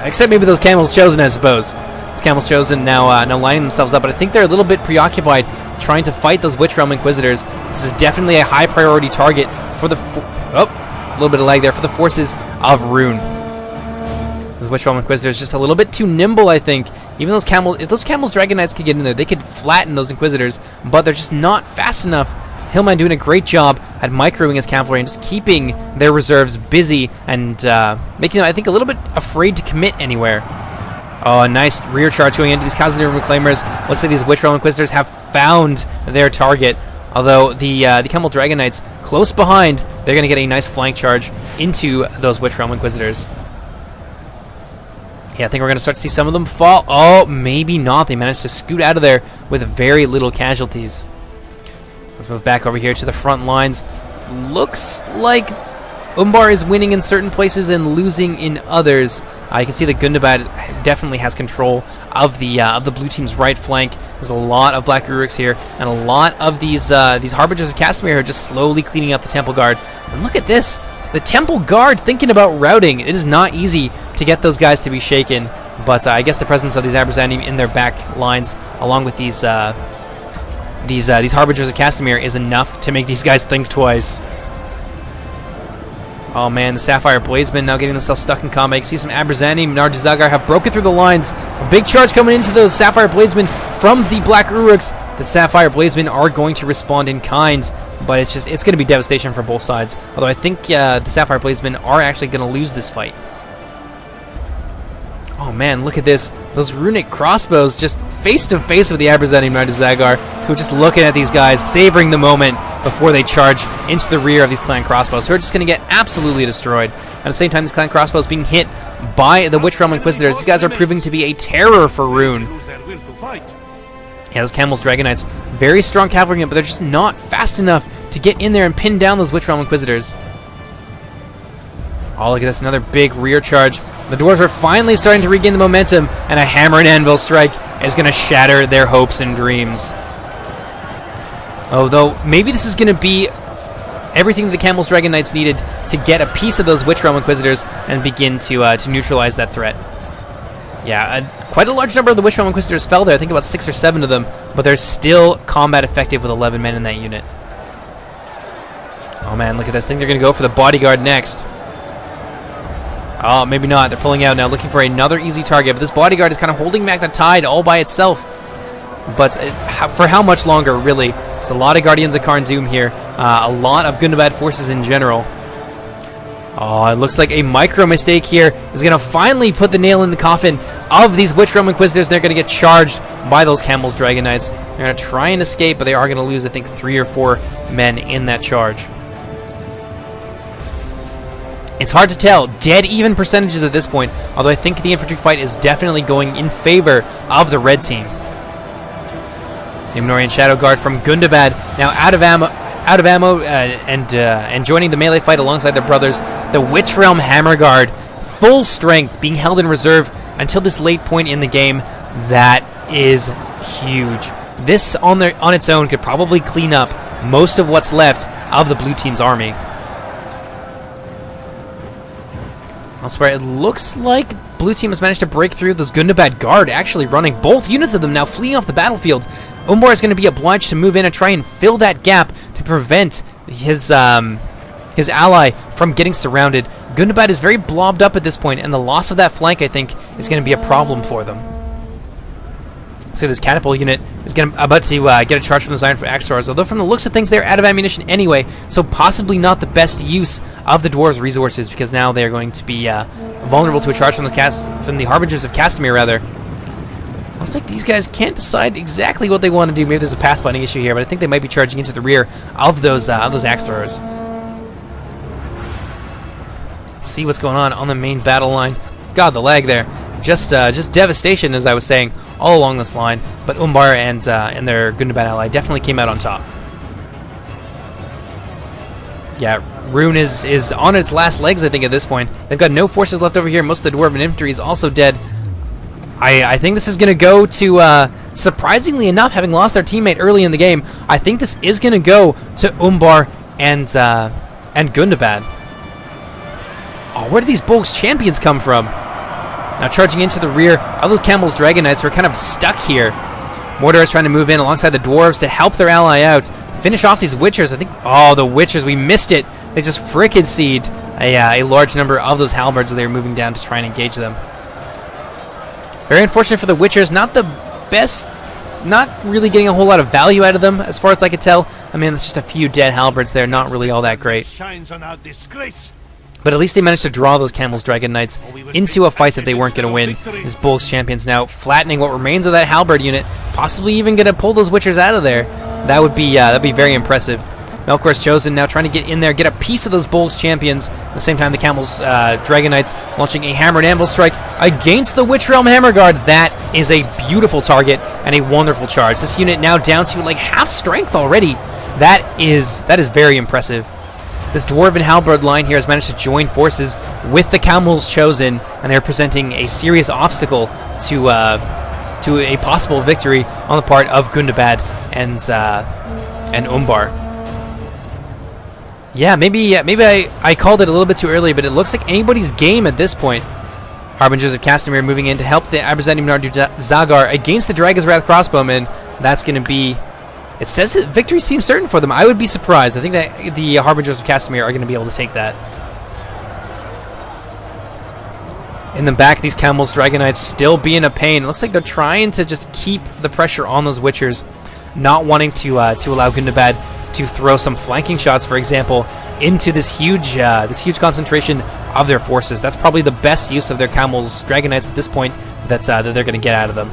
Except maybe those Camels Chosen, I suppose. These Camels Chosen now lining themselves up, but I think they're a little bit preoccupied trying to fight those Witch Realm Inquisitors. This is definitely a high priority target for the... a little bit of lag there for the forces of Rune. Those Witch Realm Inquisitors just a little bit too nimble, I think. Even those Camels... If those Camels Dragon Knights could get in there, they could flatten those Inquisitors, but they're just not fast enough. Hillman doing a great job at microing his cavalry and just keeping their reserves busy and making them, I think, a little bit afraid to commit anywhere. Oh, a nice rear charge going into these Khazad Reclaimers. Looks like these Witch Realm Inquisitors have found their target. Although the Camel Dragon Knights close behind, they're going to get a nice flank charge into those Witch Realm Inquisitors. Yeah, I think we're going to start to see some of them fall. Oh, maybe not. They managed to scoot out of there with very little casualties. Let's move back over here to the front lines. Looks like Umbar is winning in certain places and losing in others. You can see that Gundabad definitely has control of the blue team's right flank. There's a lot of Black Uruks here, and a lot of these Harbingers of Castamere are just slowly cleaning up the Temple Guard. And look at this. The Temple Guard thinking about routing. It is not easy to get those guys to be shaken, but I guess the presence of these Abrazani in their back lines, along with these Harbingers of Castamere, is enough to make these guys think twice. Oh man, the Sapphire Bladesmen now getting themselves stuck in combat. You can see some Abrazani and Narjazagar have broken through the lines. A big charge coming into those Sapphire Bladesmen from the Black Uruks. The Sapphire Bladesmen are going to respond in kind, but it's going to be devastation for both sides. Although I think the Sapphire Bladesmen are actually going to lose this fight. Oh man, look at this. Those runic crossbows just face to face with the Aberzanim Knight of Zagar, who are just looking at these guys, savoring the moment before they charge into the rear of these clan crossbows, who are just going to get absolutely destroyed. At the same time, these clan crossbows being hit by the Witch Realm Inquisitors. These guys are proving to be a terror for Rune. Yeah, those Camel's Dragon Knights, very strong cavalry unit, but they're just not fast enough to get in there and pin down those Witch Realm Inquisitors. Oh, look at this, another big rear charge. The dwarves are finally starting to regain the momentum, and a hammer and anvil strike is going to shatter their hopes and dreams. Although, maybe this is going to be everything that the Camel's Dragon Knights needed to get a piece of those Witch Realm Inquisitors and begin to neutralize that threat. Yeah, quite a large number of the Witch Realm Inquisitors fell there. I think about 6 or 7 of them, but they're still combat effective with 11 men in that unit. Oh man, look at this. I think they're going to go for the bodyguard next. Oh, maybe not. They're pulling out now, looking for another easy target. But this bodyguard is kind of holding back the tide all by itself. But for how much longer, really? It's a lot of Guardians of Karn Doom here. A lot of Gundabad forces in general. Oh, it looks like a micro mistake here is going to finally put the nail in the coffin of these Witch Realm Inquisitors. They're going to get charged by those Camel's Dragon Knights. They're going to try and escape, but they are going to lose, I think, 3 or 4 men in that charge. It's hard to tell. Dead even percentages at this point, although I think the infantry fight is definitely going in favor of the red team. The Numenorian Shadow Guard from Gundabad now out of ammo and joining the melee fight alongside their brothers. The Witch Realm Hammer Guard, full strength, being held in reserve until this late point in the game. That is huge. This on its own could probably clean up most of what's left of the blue team's army. Elsewhere, it looks like blue team has managed to break through those Gundabad Guard, actually running both units of them now fleeing off the battlefield. Umbar is going to be obliged to move in and try and fill that gap to prevent his ally from getting surrounded. Gundabad is very blobbed up at this point, and the loss of that flank, I think, is going to be a problem for them. So this catapult unit is about to get a charge from those Iron Axe Throwers, although from the looks of things they're out of ammunition anyway, so possibly not the best use of the dwarves' resources, because now they're going to be vulnerable to a charge from the Harbingers of Castamere, rather. Looks like these guys can't decide exactly what they want to do. Maybe there's a pathfinding issue here, but I think they might be charging into the rear of those Axe Throwers. Let's see what's going on the main battle line. God, the lag there. Just devastation, as I was saying, all along this line. But Umbar and their Gundabad ally definitely came out on top. Yeah, Rune is on its last legs, I think, at this point. They've got no forces left over here. Most of the Dwarven infantry is also dead. I think this is going to go to, surprisingly enough, having lost their teammate early in the game, I think this is going to go to Umbar and Gundabad. Oh, where did these Bolg's champions come from? Now charging into the rear of those Camel's Dragon Knights who are kind of stuck here. Mordor is trying to move in alongside the dwarves to help their ally out. Finish off these Witchers. I think, oh, the Witchers, we missed it. They just frickin' seed a large number of those halberds as they were moving down to try and engage them. Very unfortunate for the Witchers. Not the best, not really getting a whole lot of value out of them as far as I could tell. I mean, it's just a few dead halberds there, not really all that great. But at least they managed to draw those Camel's Dragon Knights into a fight that they weren't going to win. This Bolg's champions now flattening what remains of that halberd unit, possibly even going to pull those Witchers out of there. That'd be very impressive. Melkor's Chosen now trying to get in there, get a piece of those Bolg's champions. At the same time, the Camel's Dragon Knights launching a hammer and anvil strike against the Witch Realm Hammer Guard. That is a beautiful target and a wonderful charge. This unit now down to like half strength already. That is very impressive. This Dwarven Halberd line here has managed to join forces with the Camel's Chosen, and they're presenting a serious obstacle to a possible victory on the part of Gundabad and Umbar. Yeah, maybe I called it a little bit too early, but it looks like anybody's game at this point. Harbingers of Castamere moving in to help the Aberzanim Knight of Zagar against the Dragon's Wrath crossbowmen. That's going to be... It says that victory seems certain for them. I would be surprised. I think that the Harbingers of Castamere are going to be able to take that. In the back, these Camel's Dragon Knights still being a pain. It looks like they're trying to just keep the pressure on those Witchers, not wanting to allow Gundabad to throw some flanking shots, for example, into this huge concentration of their forces. That's probably the best use of their Camel's Dragon Knights at this point that they're going to get out of them.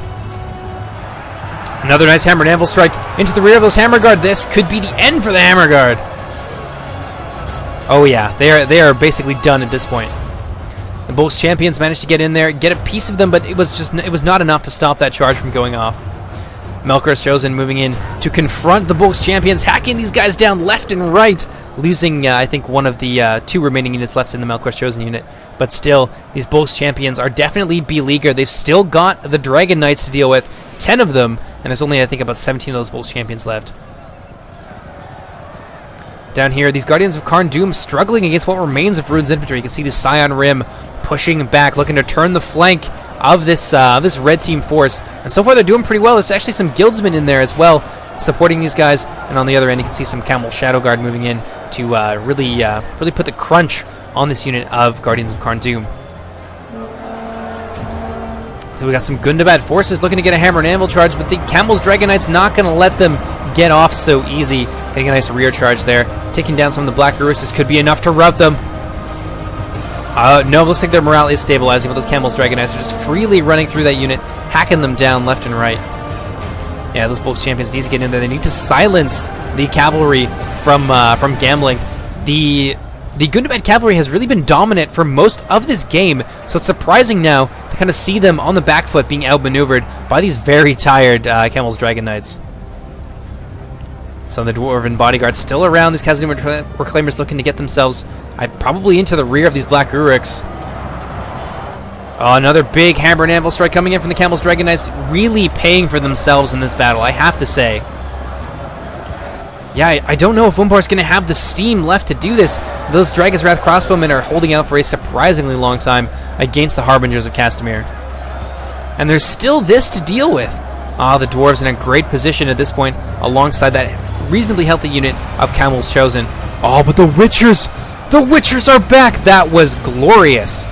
Another nice hammer and anvil strike into the rear of those Hammer Guard. This could be the end for the Hammer Guard. Oh yeah, they are basically done at this point. The Bolt's champions managed to get in there, get a piece of them, but it was not enough to stop that charge from going off. Melkor's Chosen moving in to confront the Bolt's champions, hacking these guys down left and right, losing I think one of the 2 remaining units left in the Melkor's Chosen unit. But still, these Bolt's champions are definitely beleaguered. They've still got the Dragon Knights to deal with, 10 of them, and there's only I think about 17 of those Bolt's champions left. Down here, these Guardians of Karn Doom struggling against what remains of Rune's infantry. You can see the Scion Rim pushing back, looking to turn the flank of this red team force. And so far, they're doing pretty well. There's actually some Guildsmen in there as well, supporting these guys. And on the other end, you can see some Camel Shadow Guard moving in to really put the crunch on this unit of Guardians of Karn Doom. So we got some Gundabad forces looking to get a hammer and anvil charge, but the Camel's Dragon Knight's not going to let them get off so easy. Getting a nice rear charge there. Taking down some of the Black Urus's could be enough to rout them. No, it looks like their morale is stabilizing, but those Camel's Dragon Knights are just freely running through that unit, hacking them down left and right. Yeah, those Bolt's champions need to get in there. They need to silence the cavalry from gambling. The Gundabad cavalry has really been dominant for most of this game, so it's surprising now to kind of see them on the back foot being outmaneuvered by these very tired Camel's Dragon Knights. Some of the Dwarven bodyguards still around. These Khazad Reclaimers looking to get themselves probably into the rear of these Black Uruks. Oh, another big hammer and anvil strike coming in from the Camel's Dragon Knights, really paying for themselves in this battle, I have to say. Yeah, I don't know if Umbar's going to have the steam left to do this. Those Dragon's Wrath crossbowmen are holding out for a surprisingly long time against the Harbingers of Castamere. And there's still this to deal with. The Dwarves in a great position at this point, alongside that reasonably healthy unit of Camel's Chosen. Oh, but the Witchers! The Witchers are back! That was glorious.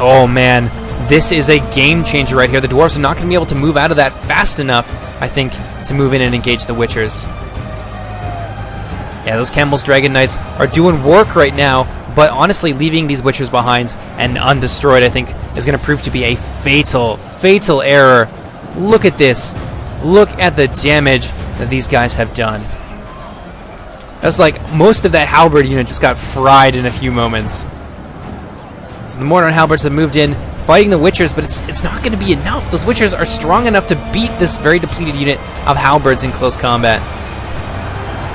Oh man, this is a game changer right here. The Dwarves are not going to be able to move out of that fast enough, I think, to move in and engage the Witchers. Yeah, those Camel's Dragon Knights are doing work right now, but honestly, leaving these Witchers behind and undestroyed, I think, is going to prove to be a fatal, fatal error. Look at this. Look at the damage that these guys have done. That's like most of that halberd unit just got fried in a few moments. So the Mortar and halberds have moved in, fighting the Witchers, but it's not going to be enough. Those Witchers are strong enough to beat this very depleted unit of halberds in close combat.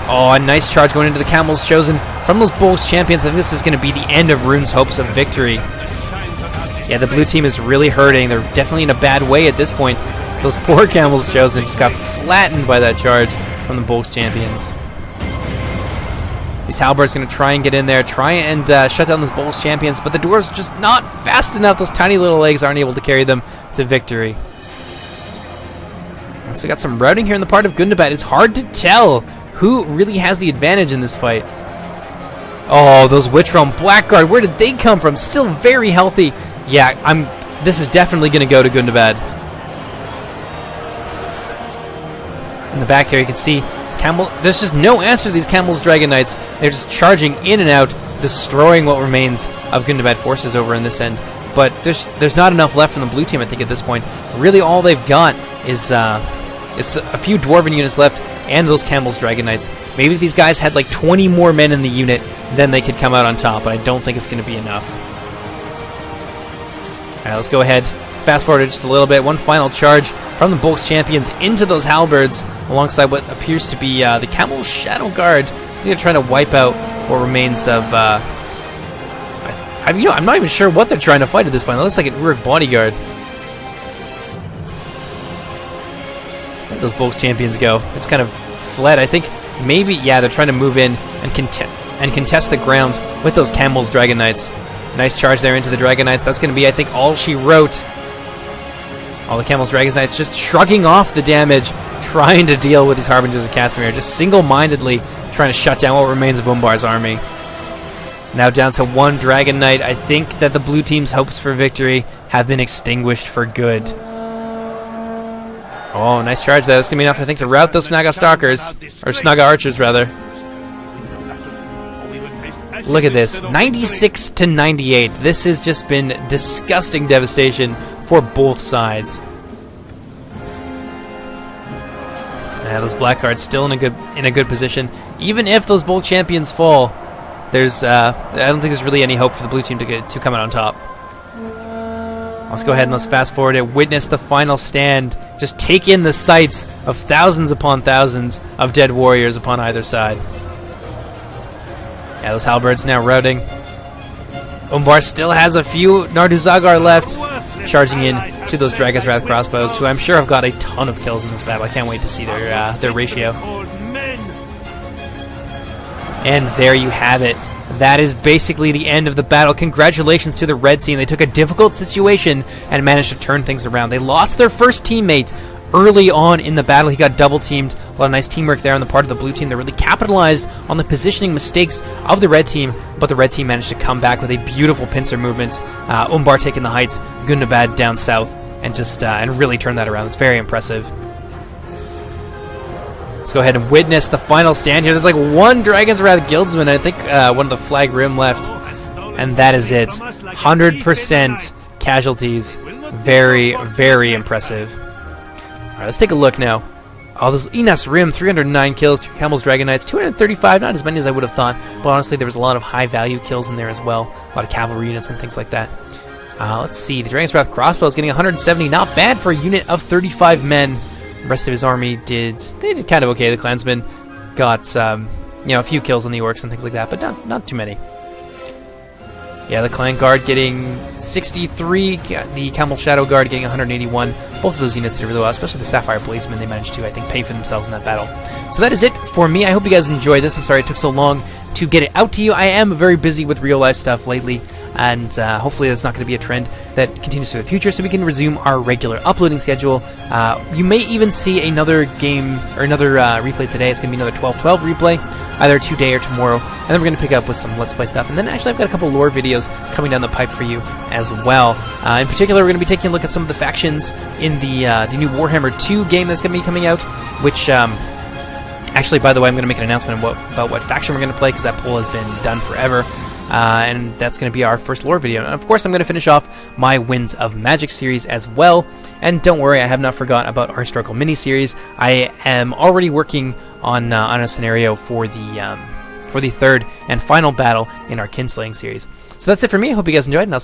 Oh, a nice charge going into the Camel's Chosen from those Bolt's champions. I think this is going to be the end of Rune's hopes of victory. Yeah, the blue team is really hurting. They're definitely in a bad way at this point. Those poor Camel's Chosen just got flattened by that charge from the Bolt's champions. These halberds going to try and get in there, try and shut down those Bolt's champions, but the Dwarves are just not fast enough. Those tiny little legs aren't able to carry them to victory. So we got some routing here in the part of Gundabad. It's hard to tell who really has the advantage in this fight. Oh, those Witch Realm Blackguard, where did they come from? Still very healthy. Yeah, this is definitely going to go to Gundabad. In the back here, you can see there's just no answer to these Camel's Dragon Knights. They're just charging in and out, destroying what remains of Gundabad forces over in this end. But there's not enough left from the blue team, I think, at this point. Really, all they've got is a few Dwarven units left and those Camel's Dragon Knights. Maybe if these guys had like 20 more men in the unit, then they could come out on top, but I don't think it's going to be enough. Alright, let's go ahead. Fast forward just a little bit. One final charge from the Bolt's champions into those halberds, alongside what appears to be the Camel's Shadow Guard. I think they're trying to wipe out what remains of... I'm not even sure what they're trying to fight at this point. It looks like an Uruk bodyguard. Where'd those Bolt's champions go? It's kind of fled. I think maybe, yeah, they're trying to move in and contest the ground with those Camel's Dragon Knights. Nice charge there into the Dragon Knights. That's going to be, I think, all she wrote. All the Camel's Dragon Knights just shrugging off the damage, trying to deal with these Harbingers of Castamere, just single-mindedly trying to shut down what remains of Umbar's army. Now down to one Dragon Knight. I think that the blue team's hopes for victory have been extinguished for good. Oh, nice charge there. That's going to be enough, I think, to rout those Snaga Stalkers. Or Snaga Archers, rather. Look at this, 96 to 98. This has just been disgusting devastation for both sides. Yeah, those black cards still in a good position. Even if those bold champions fall, there's I don't think there's really any hope for the blue team to come out on top. Let's go ahead and let's fast forward it. Witness the final stand. Just take in the sights of thousands upon thousands of dead warriors upon either side. Yeah, those halberds now routing. Umbar still has a few Narduzagar left, charging in to those Dragon's Wrath crossbows, who I'm sure have got a ton of kills in this battle. I can't wait to see their ratio. And there you have it. That is basically the end of the battle. Congratulations to the red team. They took a difficult situation and managed to turn things around. They lost their first teammate early on in the battle. He got double teamed. A lot of nice teamwork there on the part of the blue team. They really capitalized on the positioning mistakes of the red team, but the red team managed to come back with a beautiful pincer movement. Umbar taking the heights, Gundabad down south, and just and really turn that around. It's very impressive. Let's go ahead and witness the final stand here. There's like one Dragon's Wrath Guildsman, I think one of the flag rim left, and that is it. 100% casualties. Very, very impressive. Alright, let's take a look now. Oh, those Enas Rim, 309 kills, 2 Camel's Dragon Knights, 235, not as many as I would have thought, but honestly there was a lot of high-value kills in there as well. A lot of cavalry units and things like that. Let's see, the Dragon's Wrath Crossbow is getting 170, not bad for a unit of 35 men. The rest of his army did kind of okay. The clansmen got a few kills on the orcs and things like that, but not too many. Yeah, the clan guard getting 63, the Camel Shadow Guard getting 181. Both of those units did really well, especially the Sapphire Bladesmen. They managed to, I think, pay for themselves in that battle. So that is it for me. I hope you guys enjoyed this. I'm sorry it took so long to get it out to you. I am very busy with real-life stuff lately, and hopefully that's not going to be a trend that continues for the future, so we can resume our regular uploading schedule. You may even see another game, or another replay today. It's going to be another 12-12 replay, either today or tomorrow, and then we're going to pick up with some Let's Play stuff. And then actually I've got a couple lore videos coming down the pipe for you as well. In particular, we're going to be taking a look at some of the factions in the new Warhammer 2 game that's going to be coming out, which... actually, by the way, I'm going to make an announcement about what faction we're going to play, because that poll has been done forever. And that's going to be our first lore video. And of course, I'm going to finish off my Winds of Magic series as well. And don't worry, I have not forgotten about our historical mini-series. I am already working on a scenario for the third and final battle in our Kinslaying series. So that's it for me. I hope you guys enjoyed, and I'll